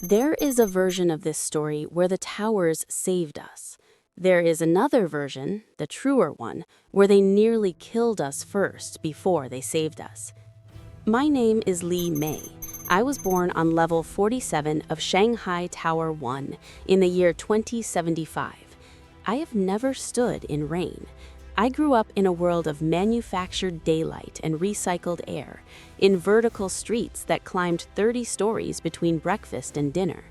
There is a version of this story where the towers saved us. There is another version, the truer one, where they nearly killed us first before they saved us. My name is Li Mei. I was born on level 47 of Shanghai Tower 1 in the year 2075. I have never stood in rain. I grew up in a world of manufactured daylight and recycled air, in vertical streets that climbed 30 stories between breakfast and dinner.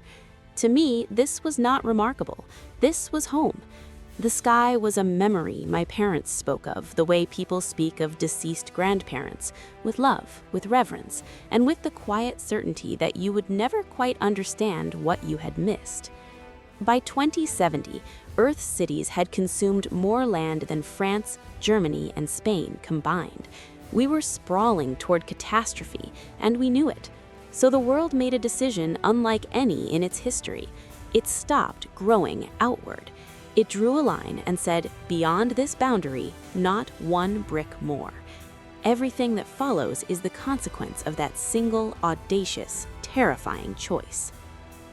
To me, this was not remarkable. This was home. The sky was a memory my parents spoke of, the way people speak of deceased grandparents, with love, with reverence, and with the quiet certainty that you would never quite understand what you had missed. By 2070, Earth's cities had consumed more land than France, Germany, and Spain combined. We were sprawling toward catastrophe, and we knew it. So the world made a decision unlike any in its history. It stopped growing outward. It drew a line and said, beyond this boundary, not one brick more. Everything that follows is the consequence of that single, audacious, terrifying choice.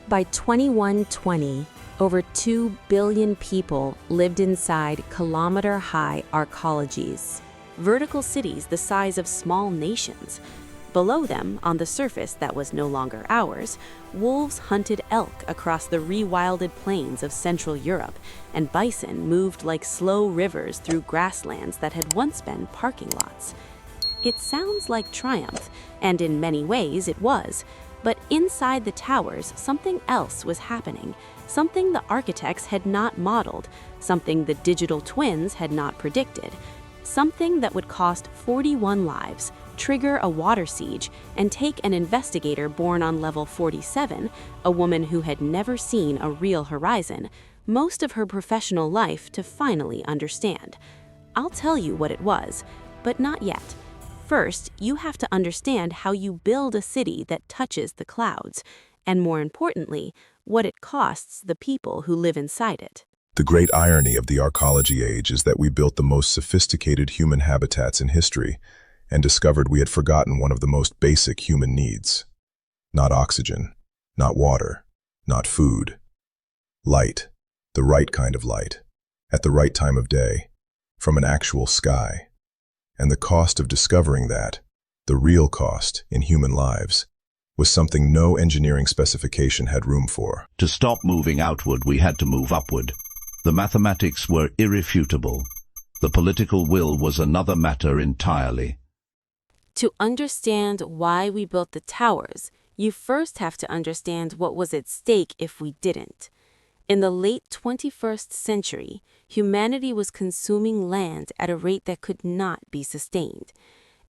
By 2120, over 2 billion people lived inside kilometer-high arcologies, vertical cities the size of small nations. Below them, on the surface that was no longer ours, wolves hunted elk across the rewilded plains of Central Europe, and bison moved like slow rivers through grasslands that had once been parking lots. It sounds like triumph, and in many ways it was. But inside the towers, something else was happening, something the architects had not modeled, something the digital twins had not predicted, something that would cost 41 lives, trigger a water siege, and take an investigator born on level 47, a woman who had never seen a real horizon, most of her professional life to finally understand. I'll tell you what it was, but not yet. First, you have to understand how you build a city that touches the clouds, and more importantly, what it costs the people who live inside it. The great irony of the arcology age is that we built the most sophisticated human habitats in history and discovered we had forgotten one of the most basic human needs. Not oxygen, not water, not food. Light, the right kind of light, at the right time of day, from an actual sky. And the cost of discovering that, the real cost in human lives, was something no engineering specification had room for. To stop moving outward, we had to move upward. The mathematics were irrefutable. The political will was another matter entirely. To understand why we built the towers, you first have to understand what was at stake if we didn't. In the late 21st century, humanity was consuming land at a rate that could not be sustained.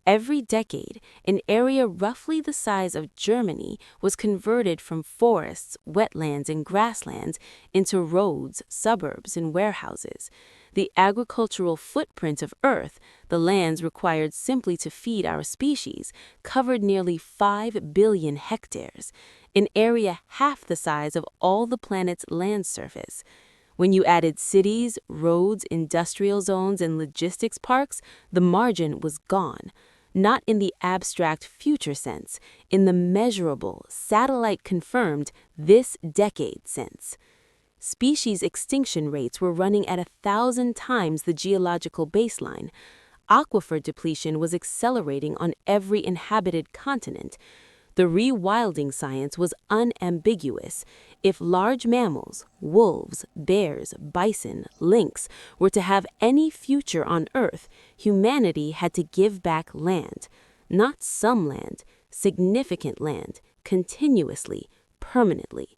Every decade, an area roughly the size of Germany was converted from forests, wetlands, and grasslands into roads, suburbs, and warehouses. The agricultural footprint of Earth, the lands required simply to feed our species, covered nearly 5 billion hectares, an area half the size of all the planet's land surface. When you added cities, roads, industrial zones, and logistics parks, the margin was gone. Not in the abstract future sense, in the measurable, satellite-confirmed, this decade sense. Species extinction rates were running at 1,000 times the geological baseline. Aquifer depletion was accelerating on every inhabited continent. The rewilding science was unambiguous. If large mammals, wolves, bears, bison, lynx, were to have any future on Earth, humanity had to give back land. Not some land, significant land, continuously, permanently.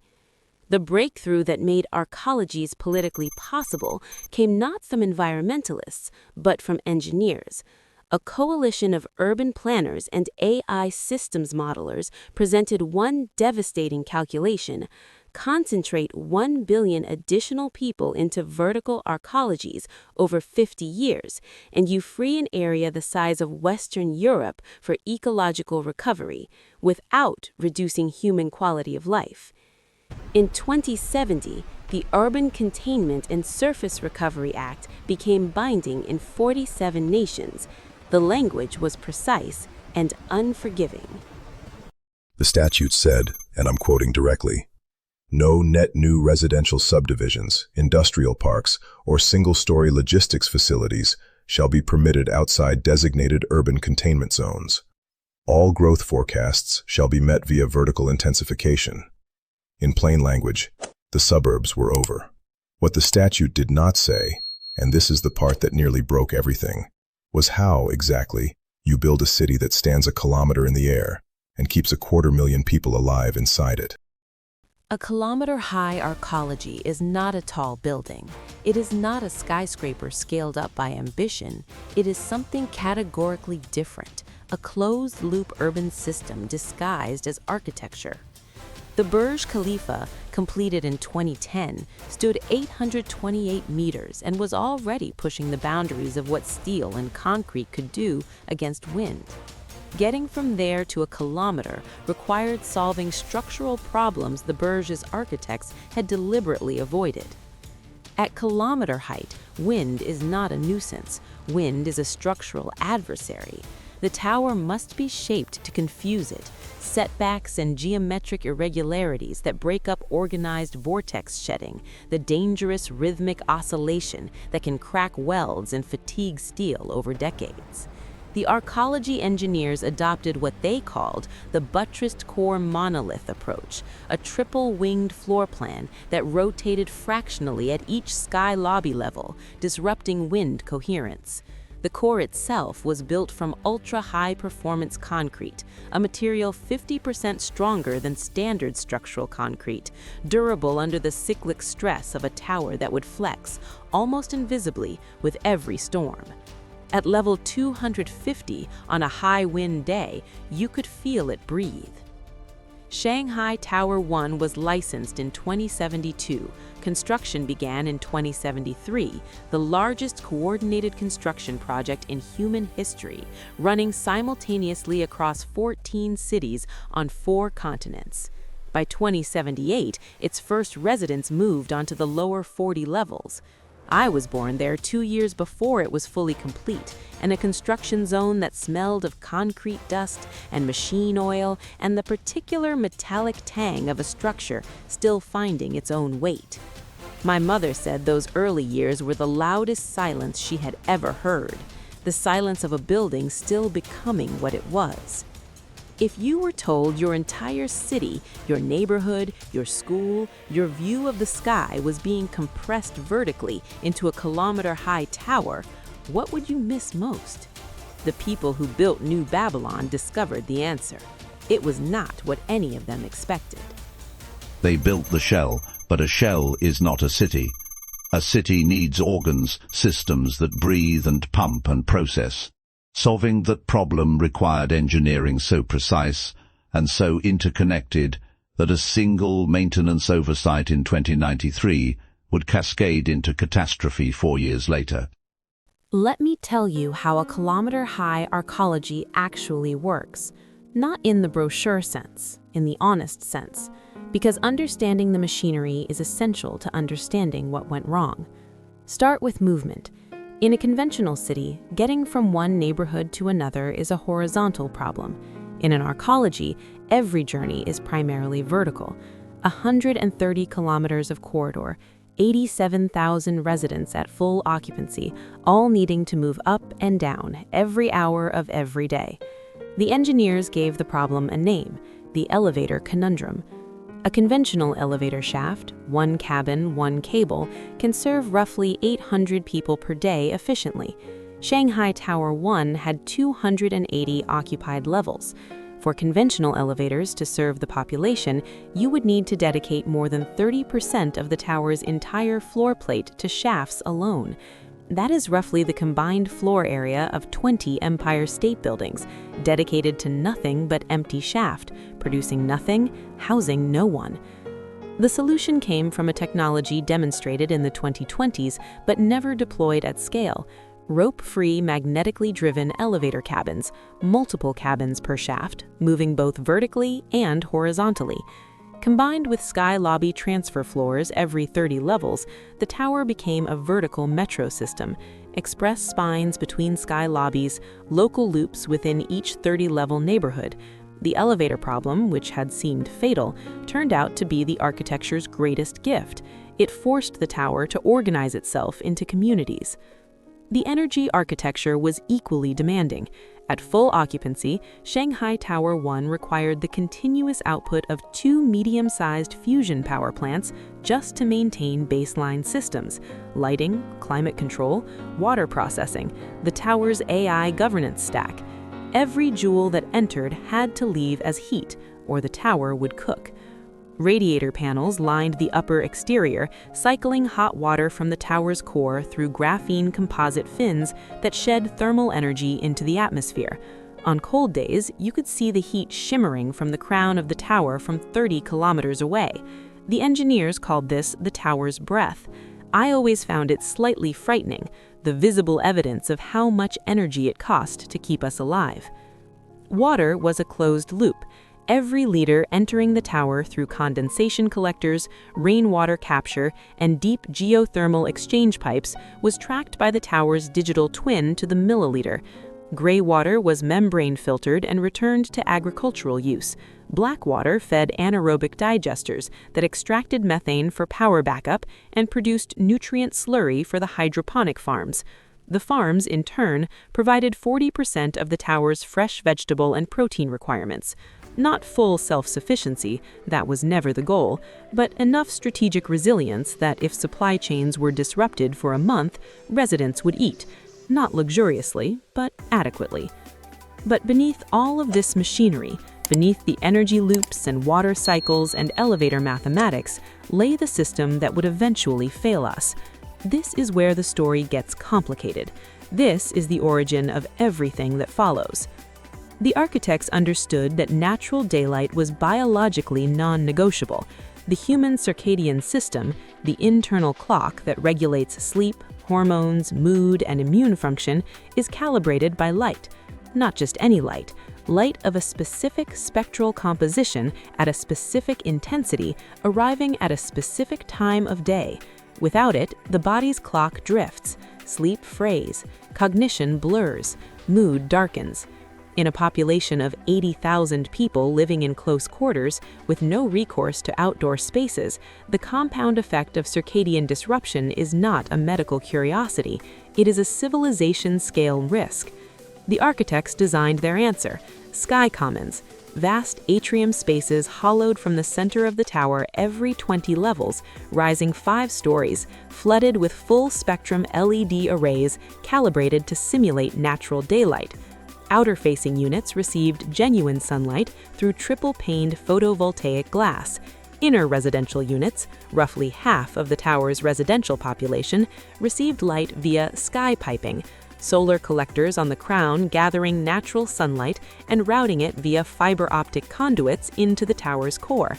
The breakthrough that made arcologies politically possible came not from environmentalists, but from engineers. A coalition of urban planners and AI systems modelers presented one devastating calculation: concentrate 1 billion additional people into vertical arcologies over 50 years, and you free an area the size of Western Europe for ecological recovery, without reducing human quality of life. In 2070, the Urban Containment and Surface Recovery Act became binding in 47 nations. The language was precise and unforgiving. The statute said, and I'm quoting directly, No net new residential subdivisions, industrial parks, or single-story logistics facilities shall be permitted outside designated urban containment zones. All growth forecasts shall be met via vertical intensification. In plain language, the suburbs were over. What the statute did not say, and this is the part that nearly broke everything, was how, exactly, you build a city that stands a kilometer in the air and keeps 250,000 people alive inside it. A kilometer-high arcology is not a tall building. It is not a skyscraper scaled up by ambition. It is something categorically different, a closed-loop urban system disguised as architecture. The Burj Khalifa, completed in 2010, stood 828 meters and was already pushing the boundaries of what steel and concrete could do against wind. Getting from there to a kilometer required solving structural problems the Burj's architects had deliberately avoided. At kilometer height, wind is not a nuisance. Wind is a structural adversary. The tower must be shaped to confuse it. Setbacks and geometric irregularities that break up organized vortex shedding, the dangerous rhythmic oscillation that can crack welds and fatigue steel over decades. The arcology engineers adopted what they called the buttressed core monolith approach, a triple-winged floor plan that rotated fractionally at each sky lobby level, disrupting wind coherence. The core itself was built from ultra-high-performance concrete, a material 50% stronger than standard structural concrete, durable under the cyclic stress of a tower that would flex, almost invisibly, with every storm. At level 250 on a high wind day, you could feel it breathe. Shanghai Tower 1 was licensed in 2072. Construction began in 2073, the largest coordinated construction project in human history, running simultaneously across 14 cities on 4 continents. By 2078, its first residents moved onto the lower 40 levels. I was born there 2 years before it was fully complete, in a construction zone that smelled of concrete dust and machine oil and the particular metallic tang of a structure still finding its own weight. My mother said those early years were the loudest silence she had ever heard, the silence of a building still becoming what it was. If you were told your entire city, your neighborhood, your school, your view of the sky was being compressed vertically into a kilometer-high tower, what would you miss most? The people who built New Babylon discovered the answer. It was not what any of them expected. They built the shell, but a shell is not a city. A city needs organs, systems that breathe and pump and process. Solving that problem required engineering so precise and so interconnected that a single maintenance oversight in 2093 would cascade into catastrophe 4 years later. Let me tell you how a kilometer-high arcology actually works. Not in the brochure sense, in the honest sense, because understanding the machinery is essential to understanding what went wrong. Start with movement. In a conventional city, getting from one neighborhood to another is a horizontal problem. In an arcology, every journey is primarily vertical. 130 kilometers of corridor, 87,000 residents at full occupancy, all needing to move up and down every hour of every day. The engineers gave the problem a name, the elevator conundrum. A conventional elevator shaft, one cabin, one cable, can serve roughly 800 people per day efficiently. Shanghai Tower 1 had 280 occupied levels. For conventional elevators to serve the population, you would need to dedicate more than 30% of the tower's entire floor plate to shafts alone. That is roughly the combined floor area of 20 Empire State Buildings, dedicated to nothing but empty shaft, producing nothing, housing no one. The solution came from a technology demonstrated in the 2020s but never deployed at scale: rope-free, magnetically driven elevator cabins, multiple cabins per shaft, moving both vertically and horizontally. Combined with sky lobby transfer floors every 30 levels, the tower became a vertical metro system, express spines between sky lobbies, local loops within each 30-level neighborhood. The elevator problem, which had seemed fatal, turned out to be the architecture's greatest gift. It forced the tower to organize itself into communities. The energy architecture was equally demanding. At full occupancy, Shanghai Tower 1 required the continuous output of 2 medium-sized fusion power plants just to maintain baseline systems: lighting, climate control, water processing, the tower's AI governance stack. Every joule that entered had to leave as heat, or the tower would cook. Radiator panels lined the upper exterior, cycling hot water from the tower's core through graphene composite fins that shed thermal energy into the atmosphere. On cold days, you could see the heat shimmering from the crown of the tower from 30 kilometers away. The engineers called this the tower's breath. I always found it slightly frightening, the visible evidence of how much energy it cost to keep us alive. Water was a closed loop. Every liter entering the tower through condensation collectors, rainwater capture, and deep geothermal exchange pipes was tracked by the tower's digital twin to the milliliter. Gray water was membrane filtered and returned to agricultural use. Black water fed anaerobic digesters that extracted methane for power backup and produced nutrient slurry for the hydroponic farms. The farms, in turn, provided 40% of the tower's fresh vegetable and protein requirements. Not full self-sufficiency, that was never the goal, but enough strategic resilience that if supply chains were disrupted for a month, residents would eat, not luxuriously, but adequately. But beneath all of this machinery, beneath the energy loops and water cycles and elevator mathematics, lay the system that would eventually fail us. This is where the story gets complicated. This is the origin of everything that follows. The architects understood that natural daylight was biologically non-negotiable. The human circadian system, the internal clock that regulates sleep, hormones, mood, and immune function, is calibrated by light. Not just any light, light of a specific spectral composition at a specific intensity, arriving at a specific time of day. Without it, the body's clock drifts, sleep frays, cognition blurs, mood darkens. In a population of 80,000 people living in close quarters, with no recourse to outdoor spaces, the compound effect of circadian disruption is not a medical curiosity, it is a civilization-scale risk. The architects designed their answer: sky commons, vast atrium spaces hollowed from the center of the tower every 20 levels, rising 5 stories, flooded with full-spectrum LED arrays calibrated to simulate natural daylight. Outer-facing units received genuine sunlight through triple-paned photovoltaic glass. Inner residential units, roughly half of the tower's residential population, received light via sky piping, solar collectors on the crown gathering natural sunlight and routing it via fiber optic conduits into the tower's core.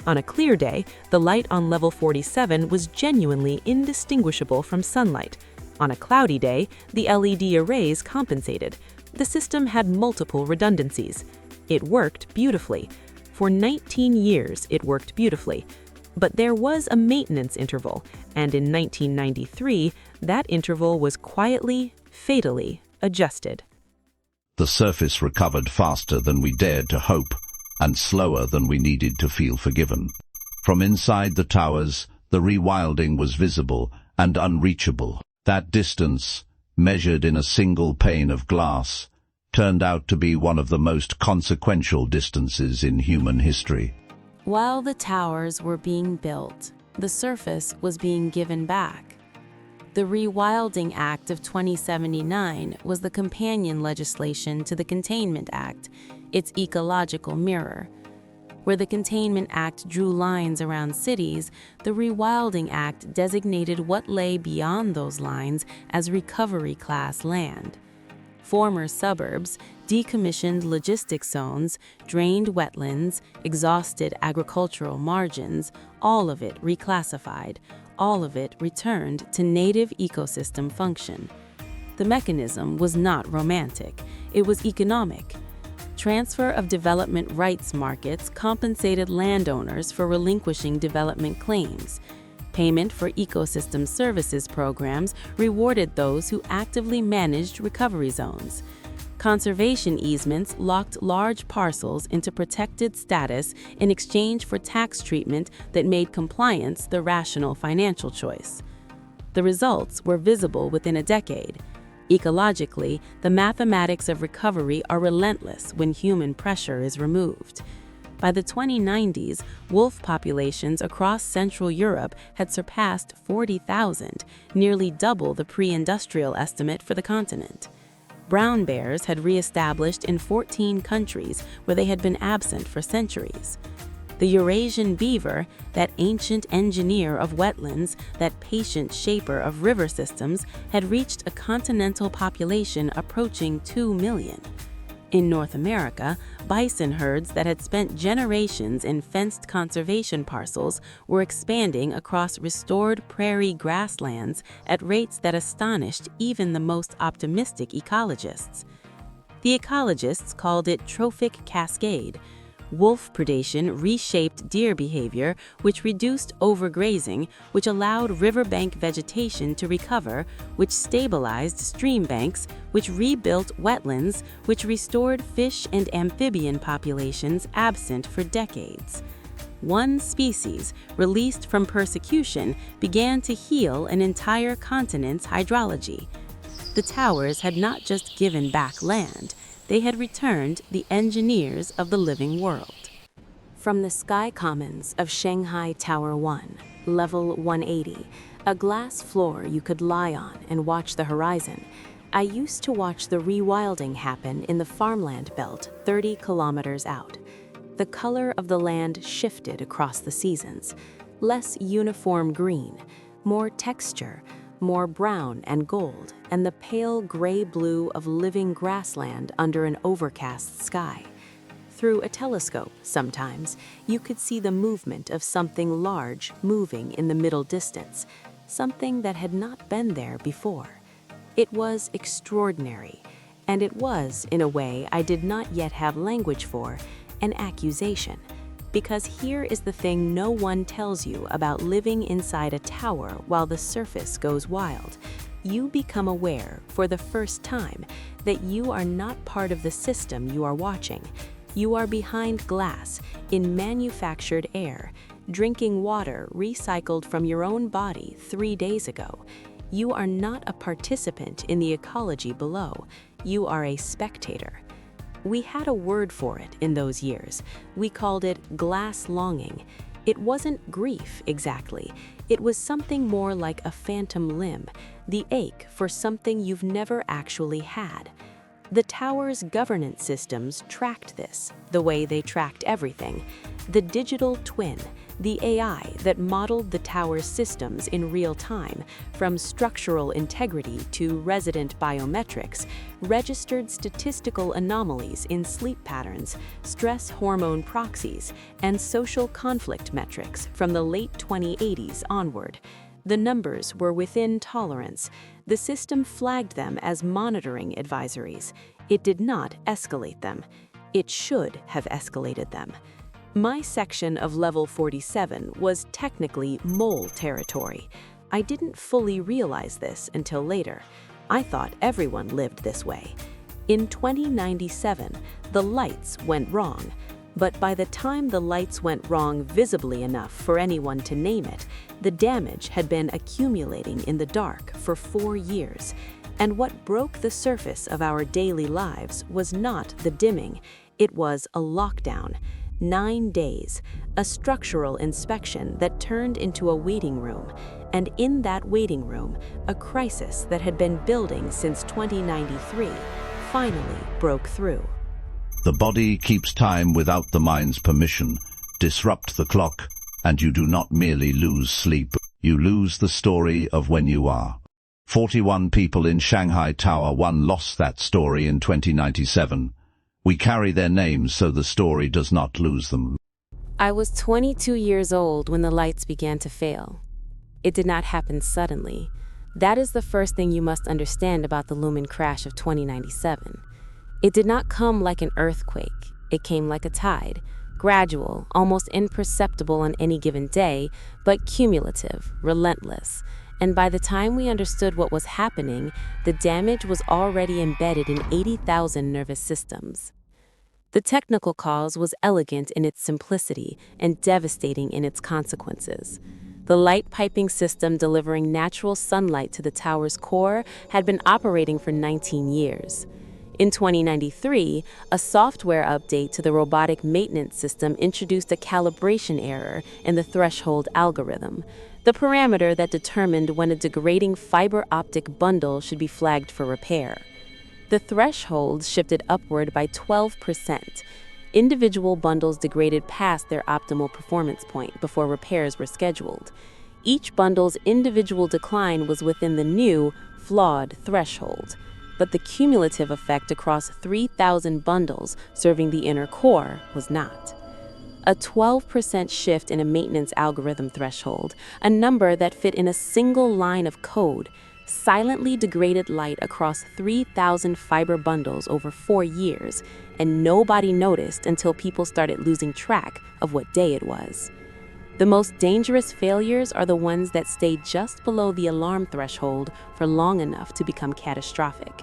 On a clear day, the light on level 47 was genuinely indistinguishable from sunlight. On a cloudy day, the LED arrays compensated. The system had multiple redundancies. It worked beautifully. For 19 years, it worked beautifully. But there was a maintenance interval, and in 1993, that interval was quietly, fatally adjusted. The surface recovered faster than we dared to hope, and slower than we needed to feel forgiven. From inside the towers, the rewilding was visible and unreachable. That distance, measured in a single pane of glass, turned out to be one of the most consequential distances in human history. While the towers were being built, the surface was being given back. The Rewilding Act of 2079 was the companion legislation to the Containment Act, its ecological mirror. Where the Containment Act drew lines around cities, the Rewilding Act designated what lay beyond those lines as recovery class land. Former suburbs, decommissioned logistics zones, drained wetlands, exhausted agricultural margins, all of it reclassified, all of it returned to native ecosystem function. The mechanism was not romantic, it was economic. Transfer of development rights markets compensated landowners for relinquishing development claims. Payment for ecosystem services programs rewarded those who actively managed recovery zones. Conservation easements locked large parcels into protected status in exchange for tax treatment that made compliance the rational financial choice. The results were visible within a decade. Ecologically, the mathematics of recovery are relentless when human pressure is removed. By the 2090s, wolf populations across Central Europe had surpassed 40,000, nearly double the pre-industrial estimate for the continent. Brown bears had re-established in 14 countries where they had been absent for centuries. The Eurasian beaver, that ancient engineer of wetlands, that patient shaper of river systems, had reached a continental population approaching 2 million. In North America, bison herds that had spent generations in fenced conservation parcels were expanding across restored prairie grasslands at rates that astonished even the most optimistic ecologists. The ecologists called it trophic cascade. Wolf predation reshaped deer behavior, which reduced overgrazing, which allowed riverbank vegetation to recover, which stabilized stream banks, which rebuilt wetlands, which restored fish and amphibian populations absent for decades. One species, released from persecution, began to heal an entire continent's hydrology. The towers had not just given back land, they had returned the engineers of the living world. From the sky commons of Shanghai Tower 1, level 180, a glass floor you could lie on and watch the horizon, I used to watch the rewilding happen in the farmland belt 30 kilometers out. The color of the land shifted across the seasons. Less uniform green, more texture, more brown and gold, and the pale gray-blue of living grassland under an overcast sky. Through a telescope, sometimes, you could see the movement of something large moving in the middle distance, something that had not been there before. It was extraordinary, and it was, in a way I did not yet have language for, an accusation. Because here is the thing no one tells you about living inside a tower while the surface goes wild. You become aware, for the first time, that you are not part of the system you are watching. You are behind glass, in manufactured air, drinking water recycled from your own body 3 days ago. You are not a participant in the ecology below. You are a spectator. We had a word for it in those years. We called it glass longing. It wasn't grief, exactly. It was something more like a phantom limb, the ache for something you've never actually had. The tower's governance systems tracked this, the way they tracked everything. The digital twin, the AI that modeled the tower's systems in real time, from structural integrity to resident biometrics, registered statistical anomalies in sleep patterns, stress hormone proxies, and social conflict metrics from the late 2080s onward. The numbers were within tolerance. The system flagged them as monitoring advisories. It did not escalate them. It should have escalated them. My section of level 47 was technically mole territory. I didn't fully realize this until later. I thought everyone lived this way. In 2097, the lights went wrong. But by the time the lights went wrong visibly enough for anyone to name it, the damage had been accumulating in the dark for 4 years. And what broke the surface of our daily lives was not the dimming, it was a lockdown. 9 days, a structural inspection that turned into a waiting room, and in that waiting room, a crisis that had been building since 2093 finally broke through. The body keeps time without the mind's permission. Disrupt the clock, and you do not merely lose sleep, you lose the story of when you are. 41 people in Shanghai Tower 1 lost that story in 2097. We carry their names so the story does not lose them. I was 22 years old when the lights began to fail. It did not happen suddenly. That is the first thing you must understand about the Lumen Crash of 2097. It did not come like an earthquake. It came like a tide, gradual, almost imperceptible on any given day, but cumulative, relentless. And by the time we understood what was happening, the damage was already embedded in 80,000 nervous systems. The technical cause was elegant in its simplicity and devastating in its consequences. The light piping system delivering natural sunlight to the tower's core had been operating for 19 years. In 2093, a software update to the robotic maintenance system introduced a calibration error in the threshold algorithm, the parameter that determined when a degrading fiber optic bundle should be flagged for repair. The threshold shifted upward by 12%. Individual bundles degraded past their optimal performance point before repairs were scheduled. Each bundle's individual decline was within the new, flawed threshold, but the cumulative effect across 3,000 bundles serving the inner core was not. A 12% shift in a maintenance algorithm threshold, a number that fit in a single line of code, silently degraded light across 3,000 fiber bundles over 4 years, and nobody noticed until people started losing track of what day it was. The most dangerous failures are the ones that stay just below the alarm threshold for long enough to become catastrophic.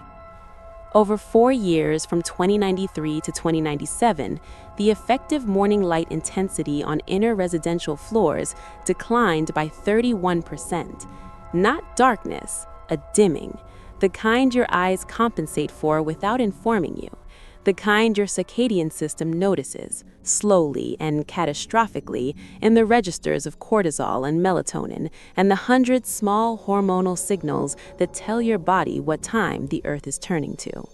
Over 4 years, from 2093 to 2097, the effective morning light intensity on inner residential floors declined by 31%. Not darkness, a dimming, the kind your eyes compensate for without informing you, the kind your circadian system notices, slowly and catastrophically, in the registers of cortisol and melatonin and the 100 small hormonal signals that tell your body what time the Earth is turning to.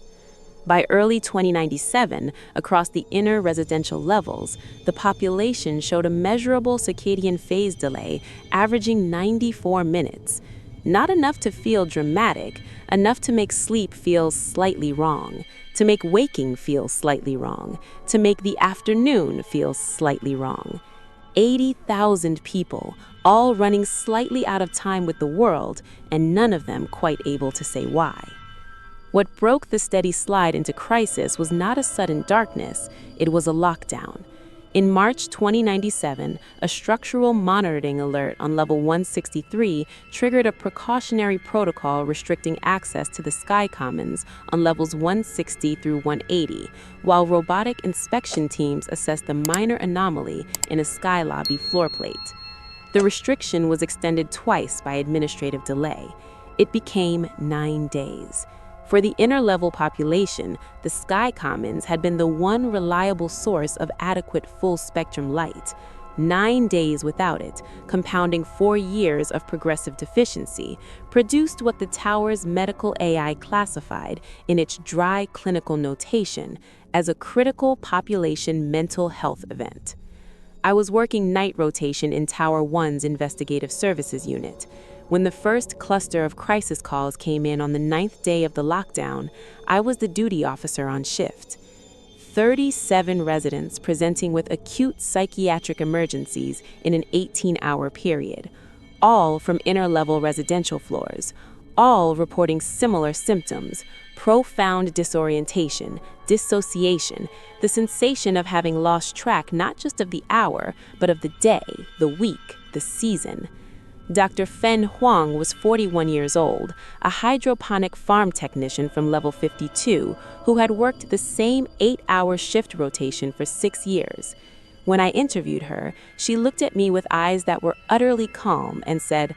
By early 2097, across the inner residential levels, the population showed a measurable circadian phase delay averaging 94 minutes. Not enough to feel dramatic, enough to make sleep feel slightly wrong, to make waking feel slightly wrong, to make the afternoon feel slightly wrong. 80,000 people, all running slightly out of time with the world, and none of them quite able to say why. What broke the steady slide into crisis was not a sudden darkness, it was a lockdown. In March 2097, a structural monitoring alert on level 163 triggered a precautionary protocol restricting access to the Sky Commons on levels 160 through 180, while robotic inspection teams assessed the minor anomaly in a Sky Lobby floor plate. The restriction was extended twice by administrative delay. It became 9 days. For the inner-level population, the Sky Commons had been the one reliable source of adequate full-spectrum light. 9 days without it, compounding 4 years of progressive deficiency, produced what the tower's medical AI classified in its dry clinical notation as a critical population mental health event. I was working night rotation in Tower 1's Investigative Services Unit. When the first cluster of crisis calls came in on the 9th day of the lockdown, I was the duty officer on shift. 37 residents presenting with acute psychiatric emergencies in an 18-hour period, all from inner-level residential floors, all reporting similar symptoms: profound disorientation, dissociation, the sensation of having lost track not just of the hour, but of the day, the week, the season. Dr. Fen Huang was 41 years old, a hydroponic farm technician from level 52 who had worked the same 8-hour shift rotation for 6 years. When I interviewed her, she looked at me with eyes that were utterly calm and said,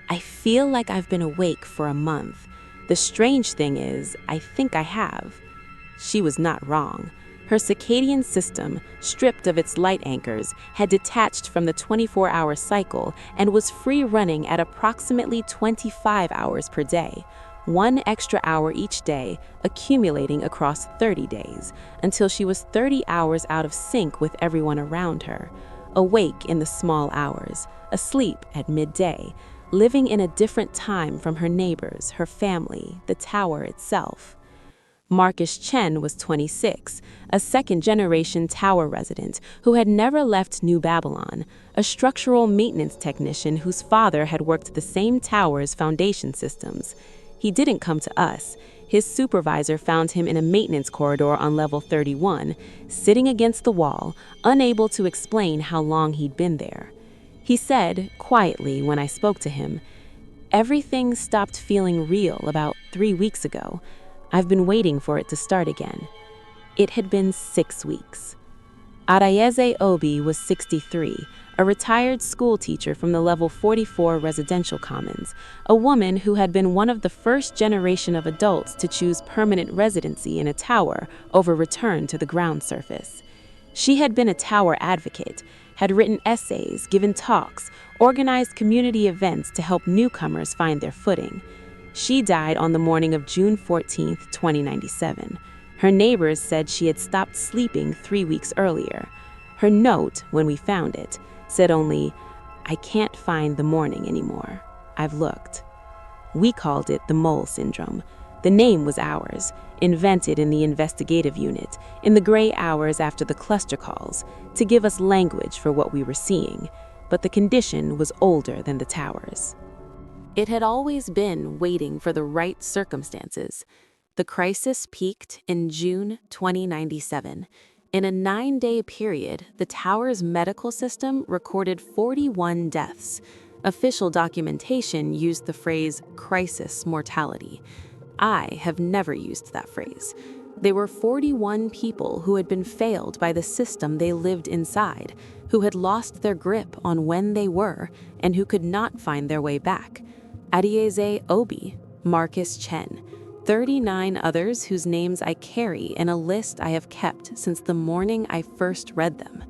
"I feel like I've been awake for a month. The strange thing is, I think I have." She was not wrong. Her circadian system, stripped of its light anchors, had detached from the 24-hour cycle and was free running at approximately 25 hours per day, 1 extra hour each day, accumulating across 30 days, until she was 30 hours out of sync with everyone around her, awake in the small hours, asleep at midday, living in a different time from her neighbors, her family, the tower itself. Marcus Chen was 26, a second-generation tower resident who had never left New Babylon, a structural maintenance technician whose father had worked the same tower's foundation systems. He didn't come to us. His supervisor found him in a maintenance corridor on level 31, sitting against the wall, unable to explain how long he'd been there. He said, quietly when I spoke to him, Everything stopped feeling real about 3 weeks ago. I've been waiting for it to start again. It had been 6 weeks. Arayeze Obi was 63, a retired school teacher from the level 44 residential commons, a woman who had been one of the first generation of adults to choose permanent residency in a tower over return to the ground surface. She had been a tower advocate, had written essays, given talks, organized community events to help newcomers find their footing. She died on the morning of June 14, 2097. Her neighbors said she had stopped sleeping 3 weeks earlier. Her note, when we found it, said only, "I can't find the morning anymore. I've looked." We called it the mole syndrome. The name was ours, invented in the investigative unit, in the gray hours after the cluster calls, to give us language for what we were seeing, but the condition was older than the towers. It had always been waiting for the right circumstances. The crisis peaked in June 2097. In a 9-day period, the tower's medical system recorded 41 deaths. Official documentation used the phrase crisis mortality. I have never used that phrase. They were 41 people who had been failed by the system they lived inside, who had lost their grip on when they were, and who could not find their way back. Adieze Obi, Marcus Chen, 39 others whose names I carry in a list I have kept since the morning I first read them.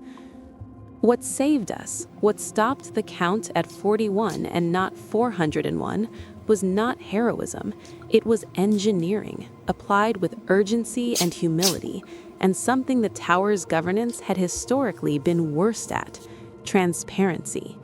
What saved us, what stopped the count at 41 and not 401, was not heroism. It was engineering, applied with urgency and humility, and something the tower's governance had historically been worst at: transparency.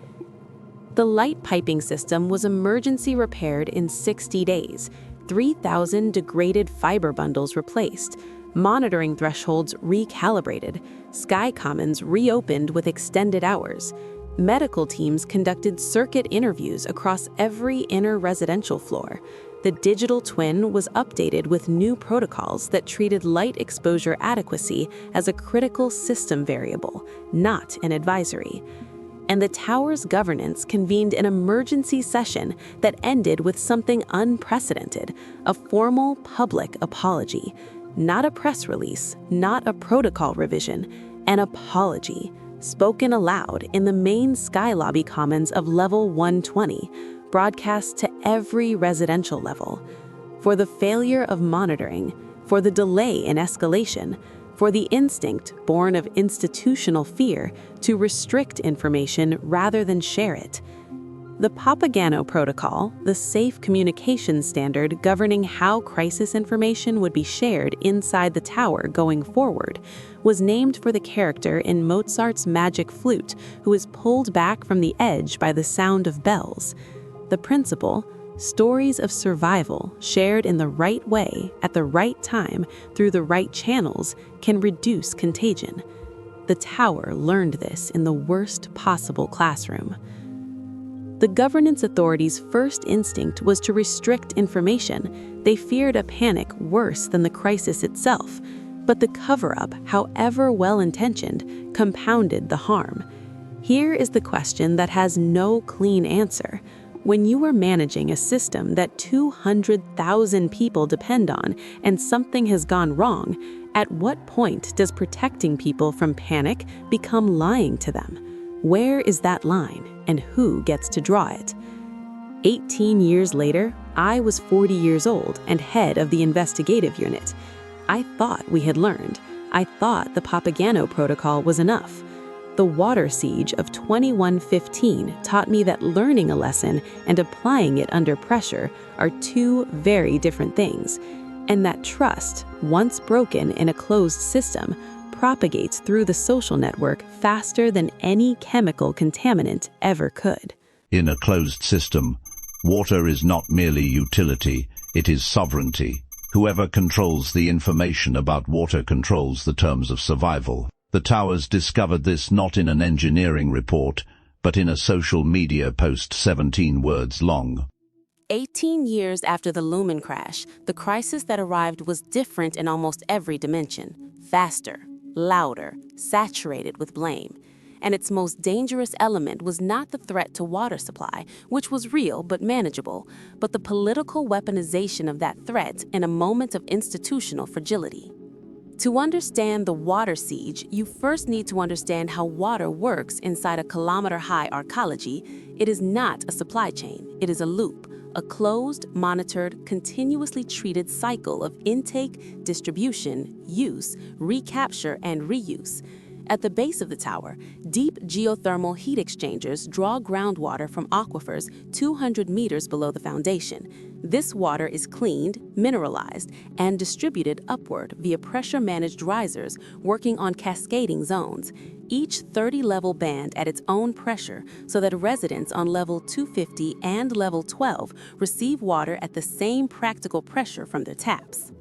The light piping system was emergency repaired in 60 days, 3,000 degraded fiber bundles replaced, monitoring thresholds recalibrated, sky commons reopened with extended hours. Medical teams conducted circuit interviews across every inner residential floor. The digital twin was updated with new protocols that treated light exposure adequacy as a critical system variable, not an advisory. And the tower's governance convened an emergency session that ended with something unprecedented: a formal public apology. Not a press release, not a protocol revision, an apology, spoken aloud in the main sky lobby commons of level 120, broadcast to every residential level. For the failure of monitoring, for the delay in escalation, for the instinct born of institutional fear to restrict information rather than share it. The Papageno Protocol, the safe communication standard governing how crisis information would be shared inside the tower going forward, was named for the character in Mozart's Magic Flute who is pulled back from the edge by the sound of bells. The principle: stories of survival shared in the right way at the right time through the right channels can reduce contagion. The tower learned this in the worst possible classroom. The governance authorities' first instinct was to restrict information. They feared a panic worse than the crisis itself. But the cover-up, however well-intentioned, compounded the harm. Here is the question that has no clean answer. When you are managing a system that 200,000 people depend on and something has gone wrong, at what point does protecting people from panic become lying to them? Where is that line, and who gets to draw it? 18 years later, I was 40 years old and head of the investigative unit. I thought we had learned. I thought the Papageno Protocol was enough. The water siege of 2115 taught me that learning a lesson and applying it under pressure are two very different things, and that trust, once broken in a closed system, propagates through the social network faster than any chemical contaminant ever could. In a closed system, water is not merely utility, it is sovereignty. Whoever controls the information about water controls the terms of survival. The towers discovered this not in an engineering report, but in a social media post 17 words long. 18 years after the Lumen Crash, the crisis that arrived was different in almost every dimension: faster, louder, saturated with blame. and its most dangerous element was not the threat to water supply, which was real but manageable, but the political weaponization of that threat in a moment of institutional fragility. To understand the water siege, you first need to understand how water works inside a kilometer-high arcology. It is not a supply chain, it is a loop, a closed, monitored, continuously treated cycle of intake, distribution, use, recapture, and reuse. At the base of the tower, deep geothermal heat exchangers draw groundwater from aquifers 200 meters below the foundation. This water is cleaned, mineralized, and distributed upward via pressure-managed risers working on cascading zones, each 30-level band at its own pressure so that residents on level 250 and level 12 receive water at the same practical pressure from their taps.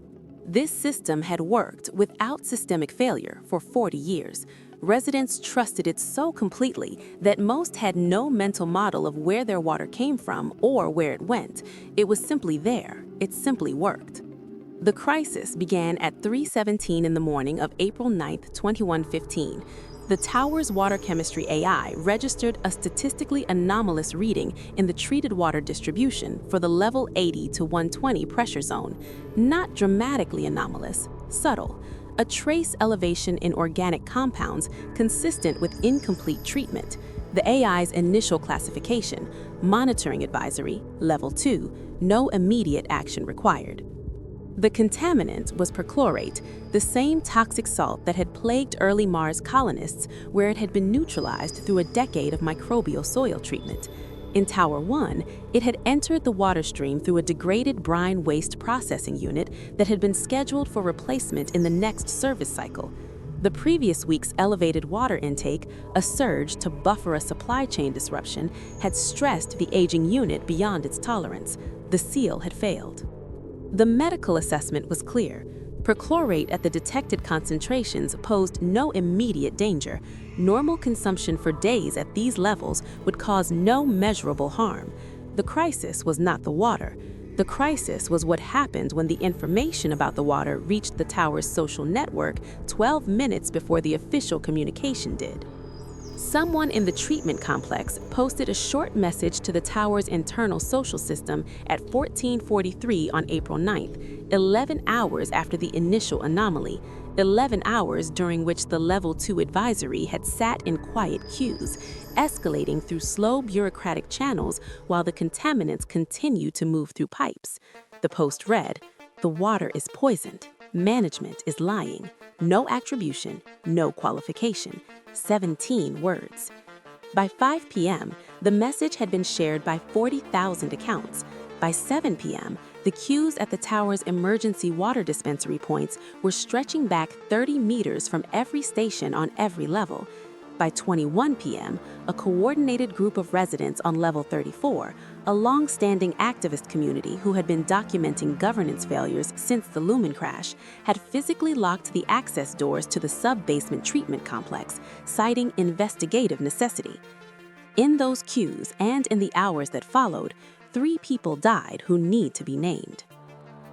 This system had worked without systemic failure for 40 years. Residents trusted it so completely that most had no mental model of where their water came from or where it went. It was simply there. It simply worked. The crisis began at 3:17 in the morning of April 9, 2115. The tower's water chemistry AI registered a statistically anomalous reading in the treated water distribution for the level 80 to 120 pressure zone. Not dramatically anomalous, subtle. A trace elevation in organic compounds consistent with incomplete treatment. The AI's initial classification, monitoring advisory, level 2, no immediate action required. The contaminant was perchlorate, the same toxic salt that had plagued early Mars colonists, where it had been neutralized through a decade of microbial soil treatment. In Tower 1, it had entered the water stream through a degraded brine waste processing unit that had been scheduled for replacement in the next service cycle. The previous week's elevated water intake, a surge to buffer a supply chain disruption, had stressed the aging unit beyond its tolerance. The seal had failed. The medical assessment was clear. Perchlorate at the detected concentrations posed no immediate danger. Normal consumption for days at these levels would cause no measurable harm. The crisis was not the water. The crisis was what happened when the information about the water reached the tower's social network 12 minutes before the official communication did. Someone in the treatment complex posted a short message to the tower's internal social system at 14:43 on April 9th, 11 hours after the initial anomaly, 11 hours during which the level 2 advisory had sat in quiet queues, escalating through slow bureaucratic channels while the contaminants continued to move through pipes. The post read, "The water is poisoned. Management is lying. No attribution, no qualification." 17 words. By 5 p.m., the message had been shared by 40,000 accounts. By 7 p.m., the queues at the tower's emergency water dispensary points were stretching back 30 meters from every station on every level. By 21 p.m., a coordinated group of residents on level 34, a long-standing activist community who had been documenting governance failures since the Lumen Crash, had physically locked the access doors to the sub-basement treatment complex, citing investigative necessity. In those queues and in the hours that followed, 3 people died who need to be named.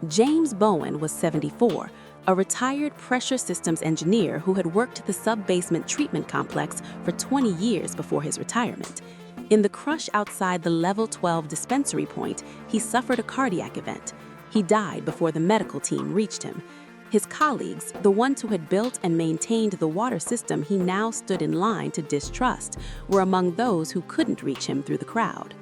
James Bowen was 74, a retired pressure systems engineer who had worked the sub-basement treatment complex for 20 years before his retirement. In the crush outside the level 12 dispensary point, he suffered a cardiac event. He died before the medical team reached him. His colleagues, the ones who had built and maintained the water system he now stood in line to distrust, were among those who couldn't reach him through the crowd.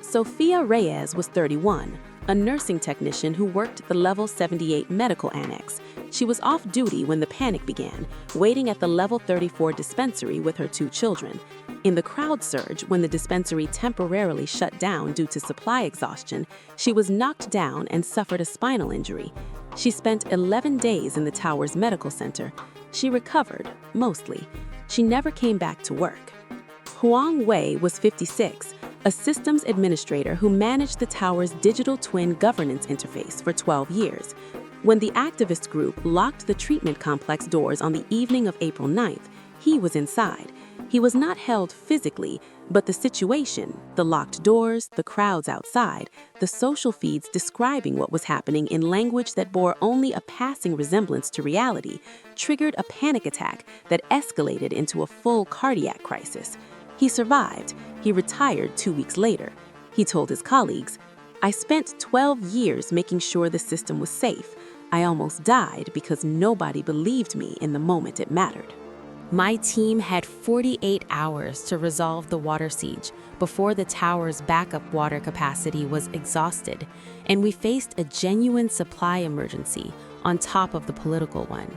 Sophia Reyes was 31, a nursing technician who worked the level 78 medical annex. She was off duty when the panic began, waiting at the level 34 dispensary with her 2 children. In the crowd surge, when the dispensary temporarily shut down due to supply exhaustion, she was knocked down and suffered a spinal injury. She spent 11 days in the tower's medical center. She recovered, mostly. She never came back to work. Huang Wei was 56, a systems administrator who managed the tower's digital twin governance interface for 12 years. When the activist group locked the treatment complex doors on the evening of April 9th, he was inside. He was not held physically, but the situation, the locked doors, the crowds outside, the social feeds describing what was happening in language that bore only a passing resemblance to reality, triggered a panic attack that escalated into a full cardiac crisis. He survived. He retired 2 weeks later. He told his colleagues, "I spent 12 years making sure the system was safe. I almost died because nobody believed me in the moment it mattered." My team had 48 hours to resolve the water siege before the tower's backup water capacity was exhausted, and we faced a genuine supply emergency on top of the political one.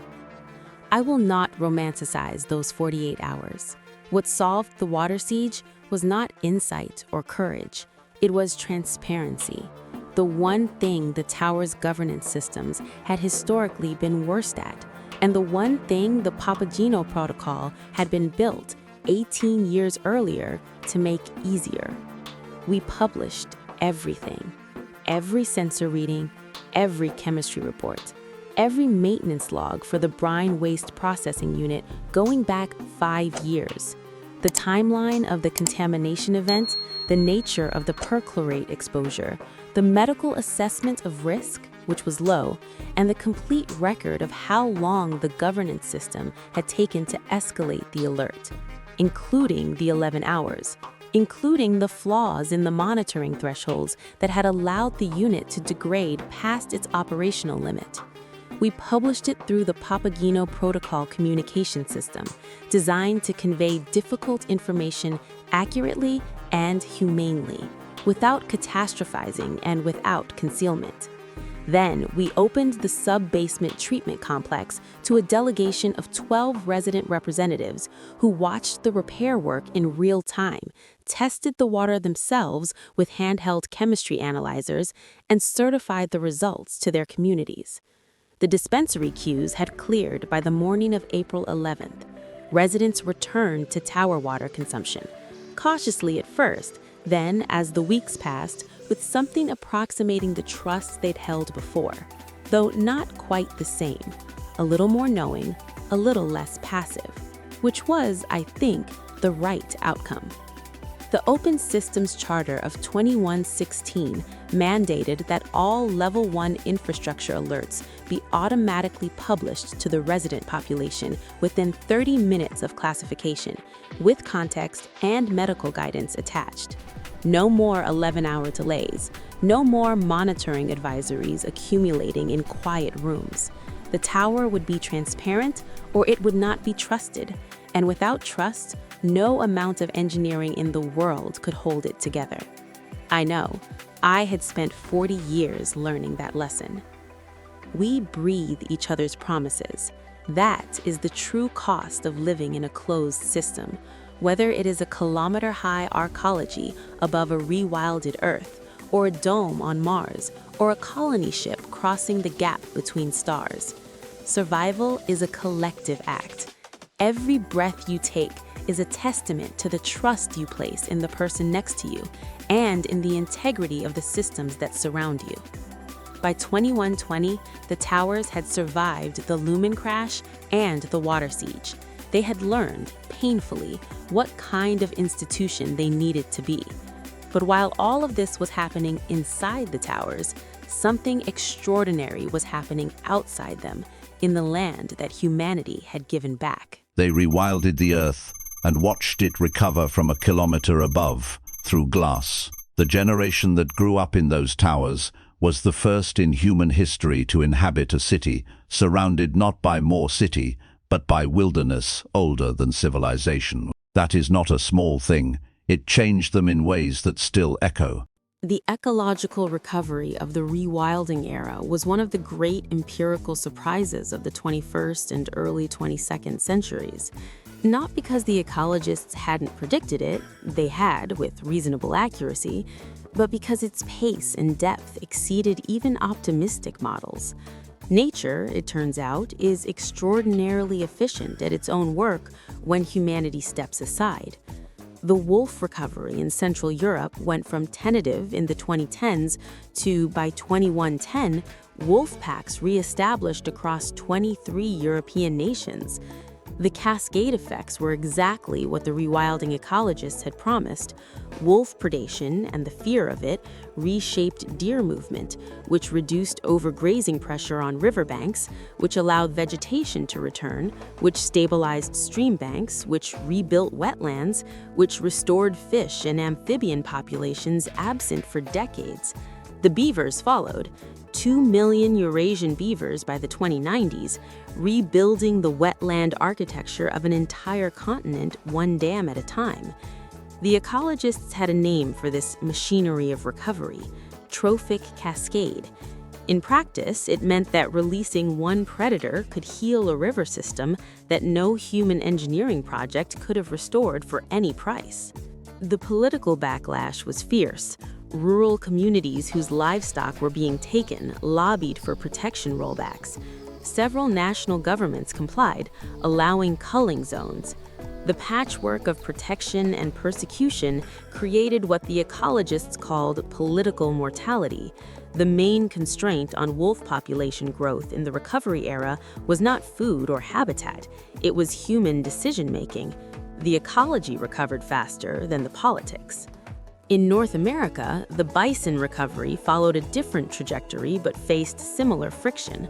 I will not romanticize those 48 hours. What solved the water siege was not insight or courage. It was transparency, the one thing the tower's governance systems had historically been worst at, and the one thing the Papageno Protocol had been built 18 years earlier to make easier. We published everything, every sensor reading, every chemistry report, every maintenance log for the brine waste processing unit going back 5 years. The timeline of the contamination event, the nature of the perchlorate exposure, the medical assessment of risk, which was low, and the complete record of how long the governance system had taken to escalate the alert, including the 11 hours, including the flaws in the monitoring thresholds that had allowed the unit to degrade past its operational limit. We published it through the Papageno Protocol communication system, designed to convey difficult information accurately and humanely, without catastrophizing and without concealment. Then, we opened the sub-basement treatment complex to a delegation of 12 resident representatives who watched the repair work in real time, tested the water themselves with handheld chemistry analyzers, and certified the results to their communities. The dispensary queues had cleared by the morning of April 11th. Residents returned to tower water consumption, cautiously at first, then, as the weeks passed, with something approximating the trust they'd held before, though not quite the same, a little more knowing, a little less passive, which was, I think, the right outcome. The Open Systems Charter of 2116 mandated that all Level 1 infrastructure alerts be automatically published to the resident population within 30 minutes of classification, with context and medical guidance attached. No more 11-hour delays, no more monitoring advisories accumulating in quiet rooms. The tower would be transparent or it would not be trusted, and without trust, no amount of engineering in the world could hold it together. I know, I had spent 40 years learning that lesson. We breathe each other's promises. That is the true cost of living in a closed system, whether it is a kilometer-high arcology above a rewilded Earth, or a dome on Mars, or a colony ship crossing the gap between stars. Survival is a collective act. Every breath you take is a testament to the trust you place in the person next to you and in the integrity of the systems that surround you. By 2120, the towers had survived the Lumen Crash and the water siege. They had learned, painfully, what kind of institution they needed to be. But while all of this was happening inside the towers, something extraordinary was happening outside them, in the land that humanity had given back. They rewilded the earth and watched it recover from a kilometer above, through glass. The generation that grew up in those towers was the first in human history to inhabit a city, surrounded not by more city, but by wilderness older than civilization. That is not a small thing. It changed them in ways that still echo. The ecological recovery of the rewilding era was one of the great empirical surprises of the 21st and early 22nd centuries. Not because the ecologists hadn't predicted it, they had with reasonable accuracy, but because its pace and depth exceeded even optimistic models. Nature, it turns out, is extraordinarily efficient at its own work when humanity steps aside. The wolf recovery in Central Europe went from tentative in the 2010s to, by 2110, wolf packs re-established across 23 European nations. The cascade effects were exactly what the rewilding ecologists had promised. Wolf predation and the fear of it reshaped deer movement, which reduced overgrazing pressure on riverbanks, which allowed vegetation to return, which stabilized stream banks, which rebuilt wetlands, which restored fish and amphibian populations absent for decades. The beavers followed. 2 million Eurasian beavers by the 2090s, rebuilding the wetland architecture of an entire continent one dam at a time. The ecologists had a name for this machinery of recovery: trophic cascade. In practice, it meant that releasing one predator could heal a river system that no human engineering project could have restored for any price. The political backlash was fierce. Rural communities whose livestock were being taken lobbied for protection rollbacks. Several national governments complied, allowing culling zones. The patchwork of protection and persecution created what the ecologists called political mortality. The main constraint on wolf population growth in the recovery era was not food or habitat, it was human decision-making. The ecology recovered faster than the politics. In North America, the bison recovery followed a different trajectory but faced similar friction.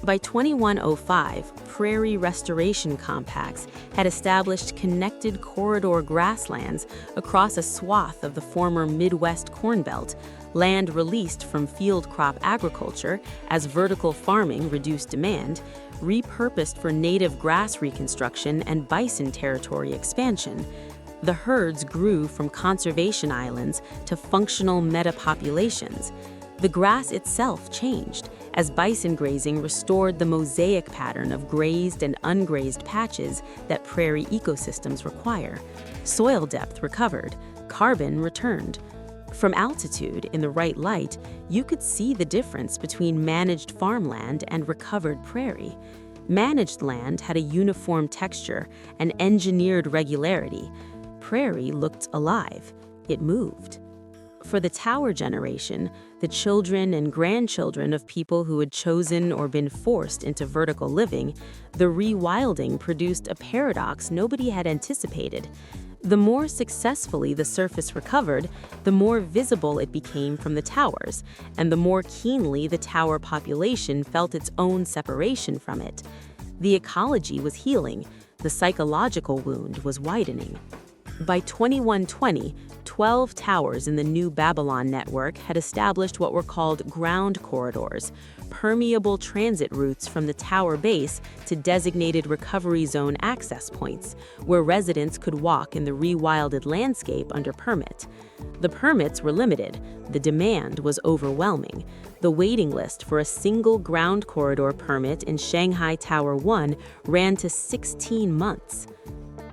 By 2105, prairie restoration compacts had established connected corridor grasslands across a swath of the former Midwest Corn Belt, land released from field crop agriculture as vertical farming reduced demand, repurposed for native grass reconstruction and bison territory expansion. The herds grew from conservation islands to functional metapopulations. The grass itself changed as bison grazing restored the mosaic pattern of grazed and ungrazed patches that prairie ecosystems require. Soil depth recovered, carbon returned. From altitude, in the right light, you could see the difference between managed farmland and recovered prairie. Managed land had a uniform texture and engineered regularity. Prairie looked alive. It moved. For the tower generation, the children and grandchildren of people who had chosen or been forced into vertical living, the rewilding produced a paradox nobody had anticipated. The more successfully the surface recovered, the more visible it became from the towers, and the more keenly the tower population felt its own separation from it. The ecology was healing. The psychological wound was widening. By 2120, 12 towers in the New Babylon network had established what were called ground corridors, permeable transit routes from the tower base to designated recovery zone access points, where residents could walk in the rewilded landscape under permit. The permits were limited. The demand was overwhelming. The waiting list for a single ground corridor permit in Shanghai Tower 1 ran to 16 months.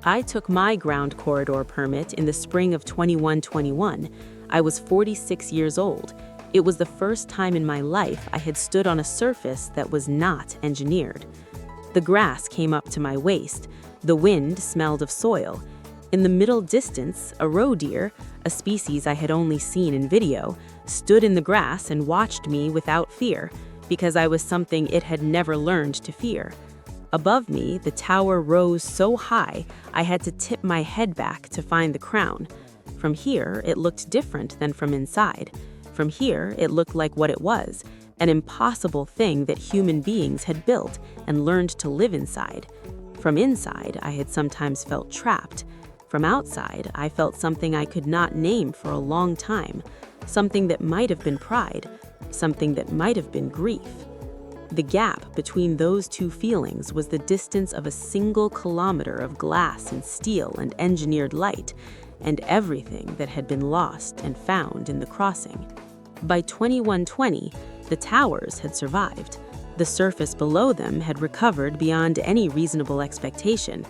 I took my ground corridor permit in the spring of 2121. I was 46 years old. It was the first time in my life I had stood on a surface that was not engineered. The grass came up to my waist. The wind smelled of soil. In the middle distance, a roe deer, a species I had only seen in video, stood in the grass and watched me without fear, because I was something it had never learned to fear. Above me, the tower rose so high, I had to tip my head back to find the crown. From here, it looked different than from inside. From here, it looked like what it was, an impossible thing that human beings had built and learned to live inside. From inside, I had sometimes felt trapped. From outside, I felt something I could not name for a long time, something that might have been pride, something that might have been grief. The gap between those two feelings was the distance of a single kilometer of glass and steel and engineered light, and everything that had been lost and found in the crossing. By 2120, the towers had survived. The surface below them had recovered beyond any reasonable expectation.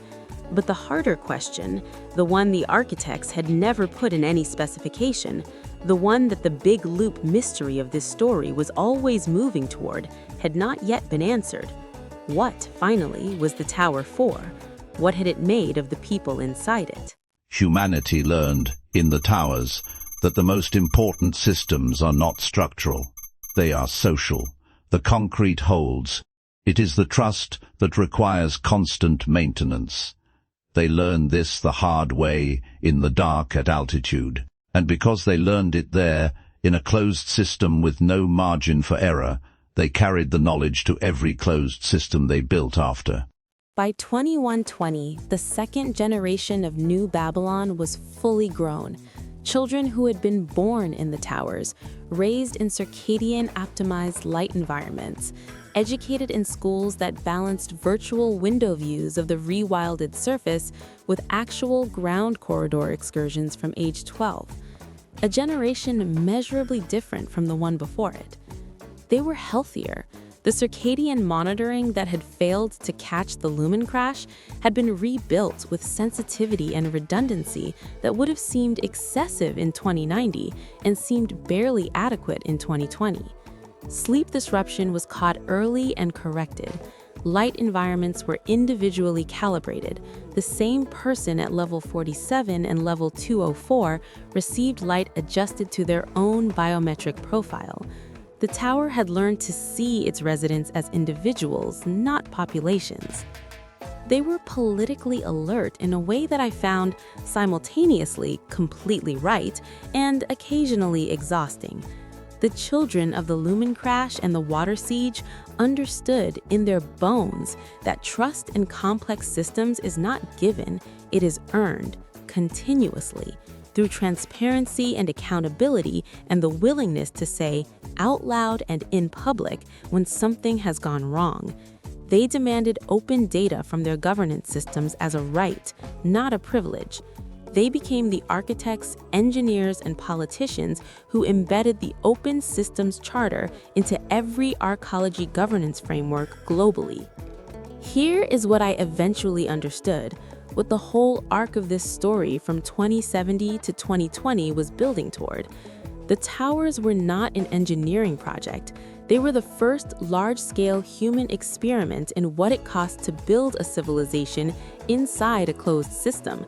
But the harder question, the one the architects had never put in any specification, the one that the big loop mystery of this story was always moving toward, had not yet been answered. What, finally, was the tower for? What had it made of the people inside it? Humanity learned, in the towers, that the most important systems are not structural. They are social. The concrete holds. It is the trust that requires constant maintenance. They learned this the hard way, in the dark at altitude. And because they learned it there, in a closed system with no margin for error, they carried the knowledge to every closed system they built after. By 2120, the second generation of New Babylon was fully grown. Children who had been born in the towers, raised in circadian-optimized light environments, educated in schools that balanced virtual window views of the rewilded surface with actual ground corridor excursions from age 12. A generation measurably different from the one before it. They were healthier. The circadian monitoring that had failed to catch the Lumen Crash had been rebuilt with sensitivity and redundancy that would have seemed excessive in 2090 and seemed barely adequate in 2020. Sleep disruption was caught early and corrected. Light environments were individually calibrated. The same person at level 47 and level 204 received light adjusted to their own biometric profile. The tower had learned to see its residents as individuals, not populations. They were politically alert in a way that I found simultaneously completely right and occasionally exhausting. The children of the Lumen Crash and the water siege understood in their bones that trust in complex systems is not given, it is earned continuously through transparency and accountability and the willingness to say out loud and in public when something has gone wrong. They demanded open data from their governance systems as a right, not a privilege. They became the architects, engineers, and politicians who embedded the Open Systems Charter into every arcology governance framework globally. Here is what I eventually understood, what the whole arc of this story from 2070 to 2020 was building toward. The towers were not an engineering project. They were the first large-scale human experiment in what it costs to build a civilization inside a closed system.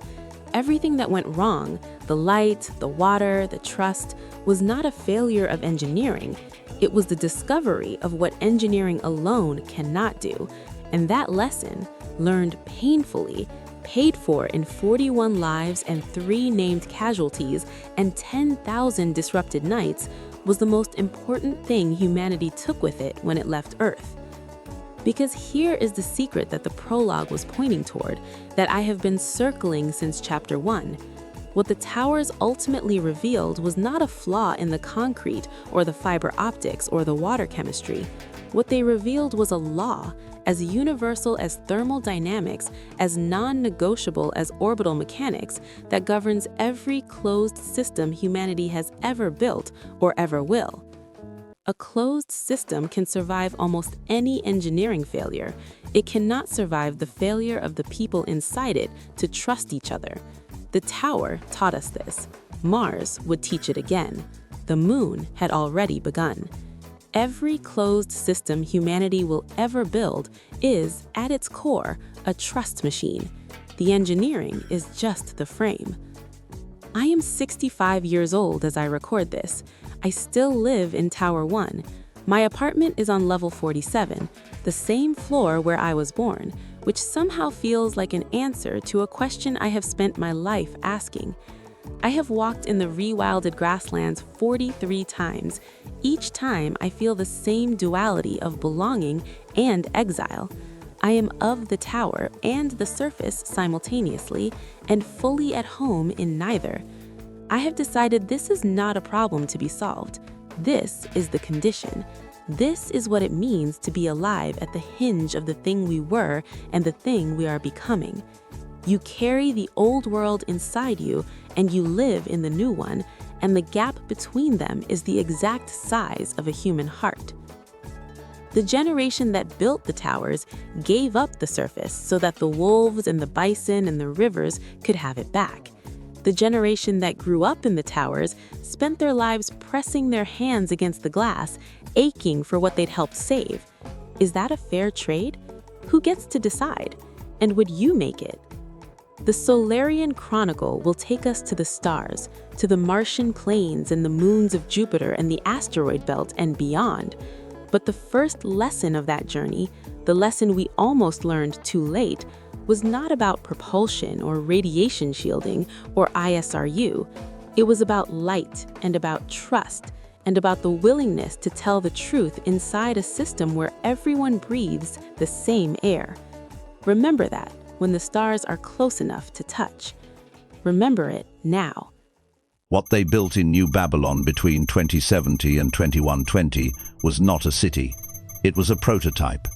Everything that went wrong, the light, the water, the trust, was not a failure of engineering. It was the discovery of what engineering alone cannot do. And that lesson, learned painfully, paid for in 41 lives and 3 named casualties and 10,000 disrupted nights, was the most important thing humanity took with it when it left Earth. Because here is the secret that the prologue was pointing toward, that I have been circling since chapter 1. What the towers ultimately revealed was not a flaw in the concrete or the fiber optics or the water chemistry. What they revealed was a law, as universal as thermodynamics, as non-negotiable as orbital mechanics, that governs every closed system humanity has ever built or ever will. A closed system can survive almost any engineering failure. It cannot survive the failure of the people inside it to trust each other. The tower taught us this. Mars would teach it again. The moon had already begun. Every closed system humanity will ever build is, at its core, a trust machine. The engineering is just the frame. I am 65 years old as I record this. I still live in Tower 1. My apartment is on level 47, the same floor where I was born, which somehow feels like an answer to a question I have spent my life asking. I have walked in the rewilded grasslands 43 times. Each time I feel the same duality of belonging and exile. I am of the tower and the surface simultaneously, and fully at home in neither. I have decided this is not a problem to be solved. This is the condition. This is what it means to be alive at the hinge of the thing we were and the thing we are becoming. You carry the old world inside you, and you live in the new one, and the gap between them is the exact size of a human heart. The generation that built the towers gave up the surface so that the wolves and the bison and the rivers could have it back. The generation that grew up in the towers spent their lives pressing their hands against the glass, aching for what they'd helped save. Is that a fair trade? Who gets to decide? And would you make it? The Solarian Chronicle will take us to the stars, to the Martian plains and the moons of Jupiter and the asteroid belt and beyond. But the first lesson of that journey, the lesson we almost learned too late, was not about propulsion or radiation shielding or ISRU. It was about light and about trust and about the willingness to tell the truth inside a system where everyone breathes the same air. Remember that when the stars are close enough to touch. Remember it now. What they built in New Babylon between 2070 and 2120 was not a city. It was a prototype.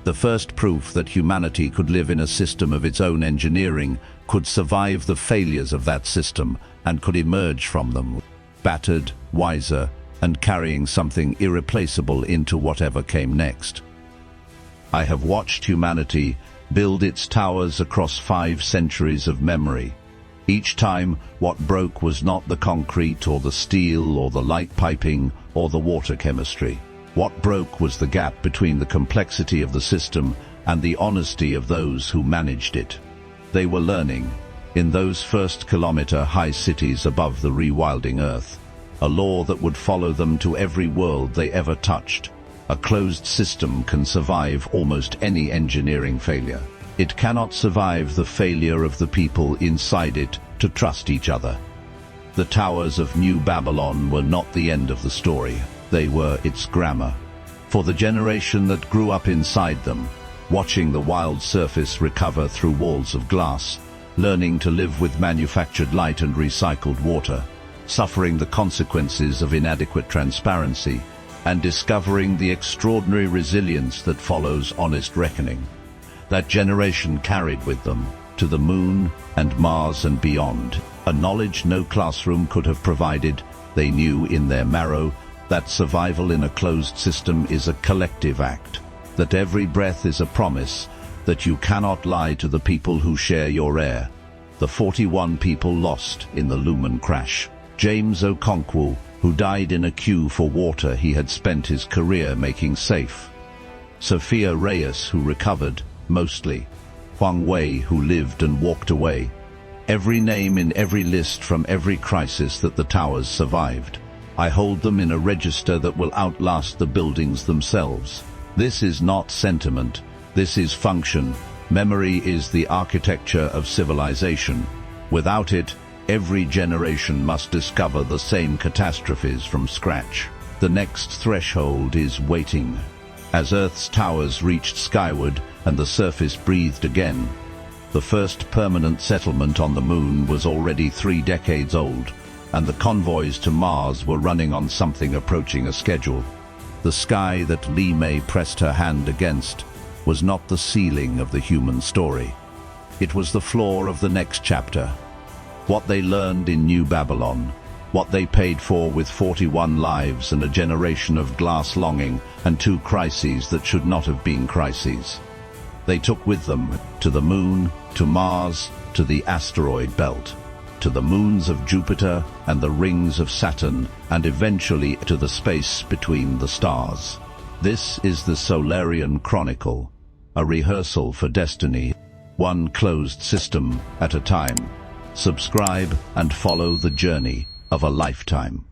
The first proof that humanity could live in a system of its own engineering, could survive the failures of that system, and could emerge from them, battered, wiser, and carrying something irreplaceable into whatever came next. I have watched humanity build its towers across 5 centuries of memory. Each time, what broke was not the concrete or the steel or the light piping or the water chemistry. What broke was the gap between the complexity of the system and the honesty of those who managed it. They were learning, in those first kilometer-high cities above the rewilding earth, a law that would follow them to every world they ever touched. A closed system can survive almost any engineering failure. It cannot survive the failure of the people inside it to trust each other. The towers of New Babylon were not the end of the story. They were its grammar. For the generation that grew up inside them, watching the wild surface recover through walls of glass, learning to live with manufactured light and recycled water, suffering the consequences of inadequate transparency, and discovering the extraordinary resilience that follows honest reckoning. That generation carried with them, to the moon and Mars and beyond, a knowledge no classroom could have provided. They knew in their marrow that survival in a closed system is a collective act, that every breath is a promise, that you cannot lie to the people who share your air. The 41 people lost in the Lumen Crash. James Okonkwo, who died in a queue for water he had spent his career making safe. Sophia Reyes, who recovered, mostly. Huang Wei, who lived and walked away. Every name in every list from every crisis that the towers survived. I hold them in a register that will outlast the buildings themselves. This is not sentiment. This is function. Memory is the architecture of civilization. Without it, every generation must discover the same catastrophes from scratch. The next threshold is waiting. As Earth's towers reached skyward and the surface breathed again, the first permanent settlement on the moon was already 3 decades old, and the convoys to Mars were running on something approaching a schedule. The sky that Li Mei pressed her hand against was not the ceiling of the human story. It was the floor of the next chapter. What they learned in New Babylon, what they paid for with 41 lives and a generation of glass longing and 2 crises that should not have been crises. They took with them to the moon, to Mars, to the asteroid belt, to the moons of Jupiter and the rings of Saturn, and eventually to the space between the stars. This is the Solarian Chronicle, a rehearsal for destiny, one closed system at a time. Subscribe and follow the journey of a lifetime.